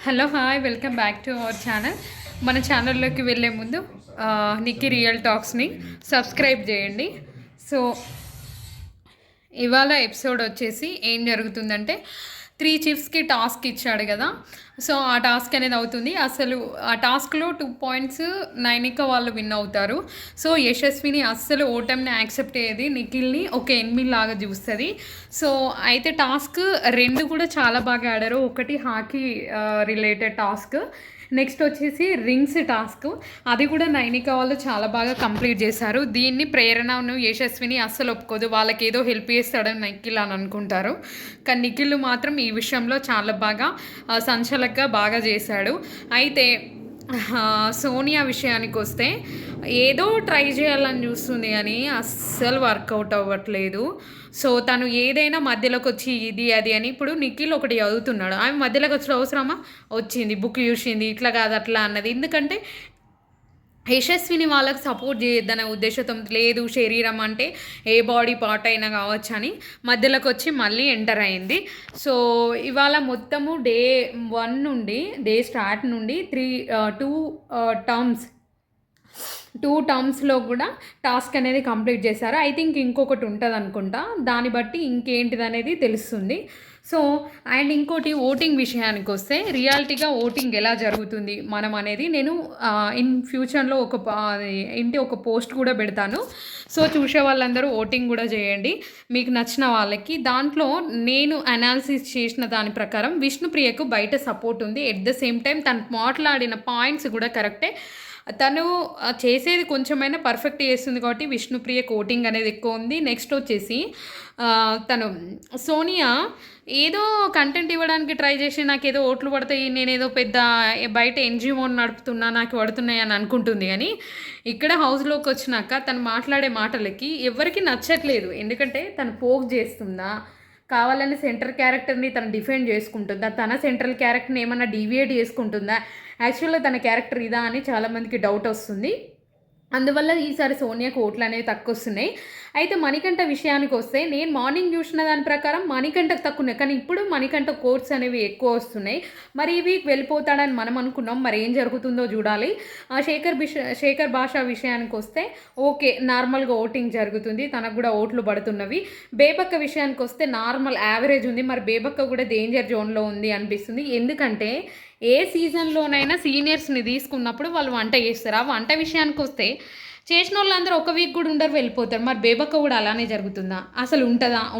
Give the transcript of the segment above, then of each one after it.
Hello hi welcome back to our channel. మన ఛానల్లోకి వెళ్ళే ముందు నిక్కీ రియల్ టాక్స్ని సబ్స్క్రైబ్ చేయండి. సో ఇవాళ ఎపిసోడ్ వచ్చేసి ఏం జరుగుతుందంటే 3 చీఫ్స్కి టాస్క్ ఇచ్చాడు కదా. సో ఆ టాస్క్ అనేది అవుతుంది. అసలు ఆ టాస్క్లో 2 పాయింట్స్ నైనిక వాళ్ళు విన్ అవుతారు. సో యశస్విని అస్సలు ఓటమిని యాక్సెప్ట్ అయ్యేది, నిఖిల్ని ఒక ఎనిమిలాగా చూస్తుంది. సో అయితే టాస్క్ రెండు కూడా చాలా బాగా ఆడారు. ఒకటి హాకీ రిలేటెడ్ టాస్క్, నెక్స్ట్ వచ్చేసి రింగ్స్ టాస్క్. అది కూడా నైనిక వాళ్ళు చాలా బాగా కంప్లీట్ చేశారు. దీన్ని ప్రేరణను యశస్విని అస్సలు ఒప్పుకోదు. వాళ్ళకి ఏదో హెల్ప్ చేస్తాడని నిఖిల్ అని అనుకుంటారు, కానీ నిఖిల్ మాత్రం ఈ విషయంలో చాలా బాగా సంచలకంగా బాగా చేశాడు. అయితే సోనియా విషయానికి వస్తే ఏదో ట్రై చేయాలని చూస్తుంది కానీ అస్సలు వర్కౌట్ అవ్వట్లేదు. సో తను ఏదైనా మధ్యలోకి వచ్చి ఇది అది అని, ఇప్పుడు నిఖిల్ ఒకటి చదువుతున్నాడు, ఆమె మధ్యలోకి వచ్చిన అవసరమా, వచ్చింది బుక్ చూసింది, ఇట్లా కాదు అట్లా అన్నది. ఎందుకంటే యశస్విని వాళ్ళకి సపోర్ట్ చేయొద్దనే ఉద్దేశంతో లేదు, శరీరం అంటే ఏ బాడీ పార్ట్ అయినా కావచ్చు అని మధ్యలోకి వచ్చి మళ్ళీ ఎంటర్ అయింది. సో ఇవాళ మొత్తము డే 1 నుండి, డే స్టార్ట్ నుండి 2 టర్మ్స్లో కూడా టాస్క్ అనేది కంప్లీట్ చేశారు. ఐ థింక్ ఇంకొకటి ఉంటుంది అనుకుంటా, దాన్ని బట్టి ఇంకేంటిది అనేది తెలుస్తుంది. సో అండ్ ఇంకోటి ఓటింగ్ విషయానికి వస్తే రియాలిటీగా ఓటింగ్ ఎలా జరుగుతుంది మనం అనేది నేను ఇన్ ఫ్యూచర్లో ఒక పోస్ట్ కూడా పెడతాను. సో చూసే వాళ్ళందరూ ఓటింగ్ కూడా చేయండి మీకు నచ్చిన వాళ్ళకి. దాంట్లో నేను అనాలిసిస్ చేసిన దాని ప్రకారం విష్ణుప్రియకు బయట సపోర్ట్ ఉంది. ఎట్ ద సేమ్ టైం తను మాట్లాడిన పాయింట్స్ కూడా కరెక్టే. తను చేసేది కొంచెమైనా పర్ఫెక్ట్ చేస్తుంది కాబట్టి విష్ణుప్రియ కోటింగ్ అనేది ఎక్కువ ఉంది. నెక్స్ట్ వచ్చేసి తను సోనియా ఏదో కంటెంట్ ఇవ్వడానికి ట్రై చేసి నాకు ఏదో ఓట్లు పడతాయి, నేను ఏదో పెద్ద బయట ఎన్జిఓని నడుపుతున్నా నాకు పడుతున్నాయి అని అనుకుంటుంది. కానీ ఇక్కడ హౌస్లోకి వచ్చినాక తను మాట్లాడే మాటలకి ఎవరికి నచ్చట్లేదు. ఎందుకంటే తను పోక్ చేస్తుందా, కావాలని సెంట్రల్ క్యారెక్టర్ని తను డిఫెండ్ చేసుకుంటుందా, తన సెంట్రల్ క్యారెక్టర్ని ఏమన్నా డీవియేట్ చేసుకుంటుందా, యాక్చువల్గా తన క్యారెక్టర్ ఇదా అని చాలామందికి డౌట్ వస్తుంది. అందువల్ల ఈసారి సోనియాకు ఓట్లు అనేవి తక్కువ వస్తున్నాయి. అయితే మణికంఠ విషయానికి వస్తే నేను మార్నింగ్ చూసిన దాని ప్రకారం మణికంఠకు తక్కువ, కానీ ఇప్పుడు మణికంఠ కోర్ట్స్ అనేవి ఎక్కువ వస్తున్నాయి. మరి ఈ వీక్ వెళ్ళిపోతాడని మనం అనుకున్నాం, మరి ఏం జరుగుతుందో చూడాలి. శేఖర్ భాష విషయానికి వస్తే ఓకే, నార్మల్గా ఓటింగ్ జరుగుతుంది, తనకు కూడా ఓట్లు పడుతున్నవి. బేబక్క విషయానికి వస్తే నార్మల్ యావరేజ్ ఉంది. మరి బేబక్క కూడా డేంజర్ జోన్లో ఉంది అనిపిస్తుంది. ఎందుకంటే ఏ సీజన్లోనైనా సీనియర్స్ని తీసుకున్నప్పుడు వాళ్ళు వంట చేస్తారు. ఆ వంట విషయానికి వస్తే చేసిన వాళ్ళందరూ ఒక వీక్ కూడా ఉండరు, వెళ్ళిపోతారు. మరి బేబక్క కూడా అలానే జరుగుతుందా, అసలు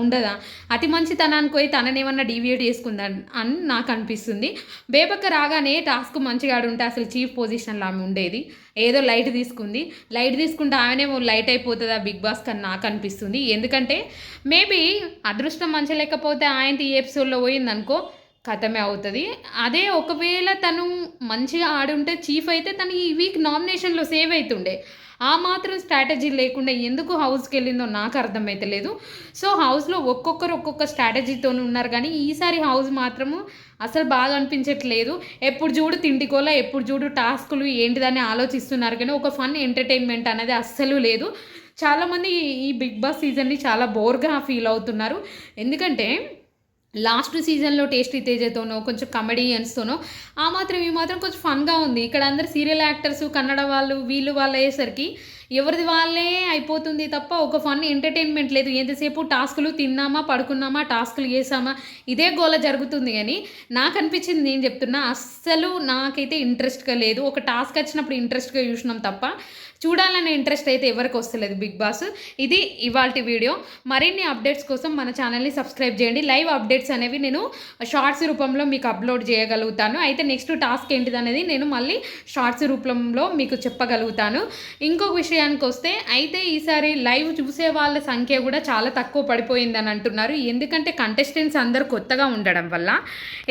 ఉండదా? అతి మంచితనానికి పోయి తననేమన్నా డీవియేట్ చేసుకుందా అని నాకు అనిపిస్తుంది. బేబక్క రాగానే టాస్క్ మంచిగా ఆడుంటే అసలు చీఫ్ పొజిషన్లో ఆమె ఉండేది. ఏదో లైట్ తీసుకుంటే ఆమెనేమో లైట్ అయిపోతుందా బిగ్ బాస్ కన్నా నాకు అనిపిస్తుంది. ఎందుకంటే మేబీ అదృష్టం మంచి లేకపోతే ఆయన ఈ ఎపిసోడ్లో పోయిందనుకో కథమే అవుతుంది. అదే ఒకవేళ తను మంచిగా ఆడుంటే చీఫ్ అయితే తను ఈ వీక్ నామినేషన్లో సేవ్ అవుతుండే. ఆ మాత్రం స్ట్రాటజీ లేకుండా ఎందుకు హౌస్కి వెళ్ళిందో నాకు అర్థమైతలేదు. సో హౌస్లో ఒక్కొక్కరు ఒక్కొక్క స్ట్రాటజీతో ఉన్నారు, కానీ ఈసారి హౌస్ మాత్రము అసలు బాగా అనిపించట్లేదు. ఎప్పుడు చూడు తిండికోల, ఎప్పుడు చూడు టాస్కులు ఏంటిదని ఆలోచిస్తున్నారు, కానీ ఒక ఫన్ ఎంటర్టైన్మెంట్ అనేది అస్సలు లేదు. చాలామంది ఈ బిగ్ బాస్ సీజన్ని చాలా బోర్గా ఫీల్ అవుతున్నారు. ఎందుకంటే లాస్ట్ సీజన్లో టేస్టీ తేజతోనో కొంచెం కమెడియన్స్తోనో ఆ మాత్రం ఈ మాత్రం కొంచెం ఫన్గా ఉంది. ఇక్కడ అందరు సీరియల్ యాక్టర్స్, కన్నడ వాళ్ళు, వాళ్ళు అయ్యేసరికి ఎవరిది వాళ్ళే అయిపోతుంది తప్ప ఒక ఫన్ ఎంటర్టైన్మెంట్ లేదు. ఎంతసేపు టాస్కులు తిన్నామా, పడుకున్నామా, టాస్కులు చేసామా, ఇదే గోల జరుగుతుంది. కానీ నాకు అనిపించింది నేను చెప్తున్నా, అస్సలు నాకైతే ఇంట్రెస్ట్గా లేదు. ఒక టాస్క్ వచ్చినప్పుడు ఇంట్రెస్ట్గా చూసినాం తప్ప చూడాలనే ఇంట్రెస్ట్ అయితే ఎవరికి వస్తలేదు బిగ్ బాస్. ఇది ఇవాల్టి వీడియో. మరిన్ని అప్డేట్స్ కోసం మన ఛానల్ని సబ్స్క్రైబ్ చేయండి. లైవ్ అప్డేట్స్ అనేవి నేను షార్ట్స్ రూపంలో మీకు అప్లోడ్ చేయగలుగుతాను. అయితే నెక్స్ట్ టాస్క్ ఏంటిది అనేది నేను మళ్ళీ షార్ట్స్ రూపంలో మీకు చెప్పగలుగుతాను. ఇంకొక విషయానికి వస్తే అయితే ఈసారి లైవ్ చూసే వాళ్ళ సంఖ్య కూడా చాలా తక్కువ పడిపోయిందని అంటున్నారు. ఎందుకంటే కంటెస్టెంట్స్ అందరూ కొత్తగా ఉండడం వల్ల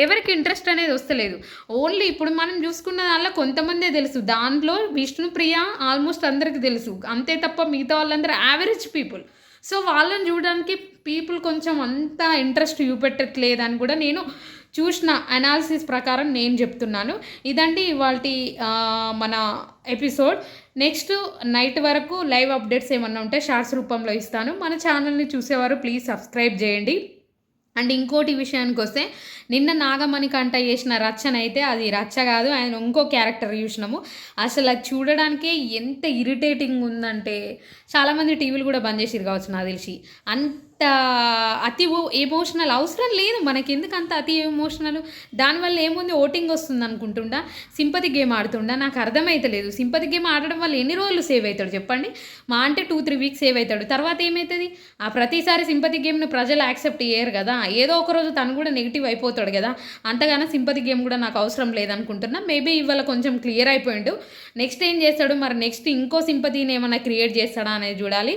ఎవరికి ఇంట్రెస్ట్ అనేది వస్తలేదు. ఓన్లీ ఇప్పుడు మనం చూసుకున్న దానిలో కొంతమందే తెలుసు. దాంట్లో విష్ణుప్రియ ఆల్మోస్ట్ అందరికీ తెలుసు, అంతే తప్ప మిగతా వాళ్ళందరూ యావరేజ్ పీపుల్. సో వాళ్ళని చూడడానికి పీపుల్ కొంచెం అంత ఇంట్రెస్ట్ చూపెట్టట్లేదని కూడా నేను చూసిన అనాలిసిస్ ప్రకారం నేను చెప్తున్నాను. ఇదండి ఇవాల్టి మన ఎపిసోడ్. నెక్స్ట్ నైట్ వరకు లైవ్ అప్డేట్స్ ఏమన్నా ఉంటే షార్ట్స్ రూపంలో ఇస్తాను. మన ఛానల్ని చూసేవారు ప్లీజ్ సబ్స్క్రైబ్ చేయండి. అండ్ ఇంకోటి విషయానికి వస్తే నిన్న నాగమణికంఠ చేసిన రచ్చనైతే అది రచ్చ కాదు, ఆయన ఇంకో క్యారెక్టర్ చూసినాము. అసలు అది చూడడానికే ఎంత ఇరిటేటింగ్ ఉందంటే చాలామంది టీవీలు కూడా బంద్ చేసిరు కావచ్చు నాకు తెలిసి. అంత అతి ఎమోషనల్ అవసరం లేదు మనకి, ఎందుకు అంత అతి ఎమోషనల్? దానివల్ల ఏముంది, ఓటింగ్ వస్తుంది అనుకుంటుండా, సింపతి గేమ్ ఆడుతుండా, నాకు అర్థమైతలేదు. సింపతి గేమ్ ఆడడం వల్ల ఎన్ని రోజులు సేవ్ అవుతాడు చెప్పండి? మా అంటే 2-3 వీక్స్ సేవ్ అవుతాడు, తర్వాత ఏమవుతుంది? ఆ ప్రతిసారి సింపతి గేమ్ను ప్రజలు యాక్సెప్ట్ చేయరు కదా, ఏదో ఒక రోజు తను కూడా నెగిటివ్ అయిపోతాడు కదా. అంతగానో సింపతి గేమ్ కూడా నాకు అవసరం లేదనుకుంటున్నా. మేబీ ఇవాళ కొంచెం క్లియర్ అయిపోయిండు. నెక్స్ట్ ఏం చేస్తాడు మరి, నెక్స్ట్ ఇంకో సింపతిని ఏమైనా క్రియేట్ చేస్తాడా అనేది చూడాలి.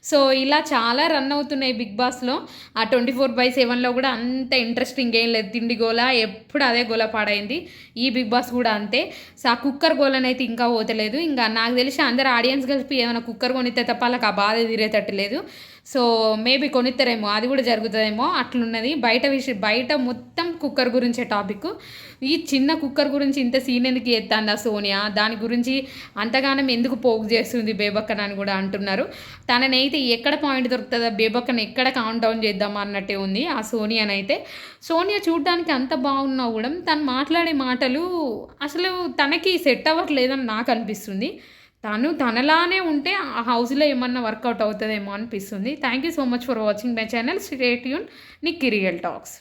సో ఇలా చాలా రన్ అవుతున్నాయి బిగ్ బాస్లో. ఆ 24/7లో కూడా అంత ఇంట్రెస్టింగ్ ఏం లేదు, తిండి గోల ఎప్పుడు అదే గోల పాడైంది. ఈ బిగ్ బాస్ కూడా అంతే. సో ఆ కుక్కర్ గోలనైతే ఇంకా పోతలేదు. ఇంకా నాకు తెలిసి అందరు ఆడియన్స్ కలిపి ఏమైనా కుక్కర్ కొనితే తప్ప వాళ్ళకి ఆ బాధ తీరేటట్టు లేదు. సో మేబీ కొనిస్తారేమో, అది కూడా జరుగుతుందేమో, అట్లున్నది. బయట మొత్తం కుక్కర్ గురించే టాపిక్. ఈ చిన్న కుక్కర్ గురించి ఇంత సీన్ ఎందుకు ఎత్తాందా సోనియా, దాని గురించి అంతగానం ఎందుకు పోగు చేస్తుంది బేబక్కన అని కూడా అంటున్నారు. తననైతే ఎక్కడ పాయింట్ దొరుకుతుందా, బేబక్కన ఎక్కడ కౌంట్ డౌన్ చేద్దామా అన్నట్టే ఉంది ఆ సోనియానైతే. సోనియా చూడడానికి అంత బాగున్నా కూడా తను మాట్లాడే మాటలు అసలు తనకి సెట్ అవ్వట్లేదని నాకు అనిపిస్తుంది. తను తనలానే ఉంటే ఆ హౌస్లో ఏమన్నా వర్కౌట్ అవుతుందేమో అనిపిస్తుంది. Thank you so much for watching my channel. Stay tune. Nikki real talks.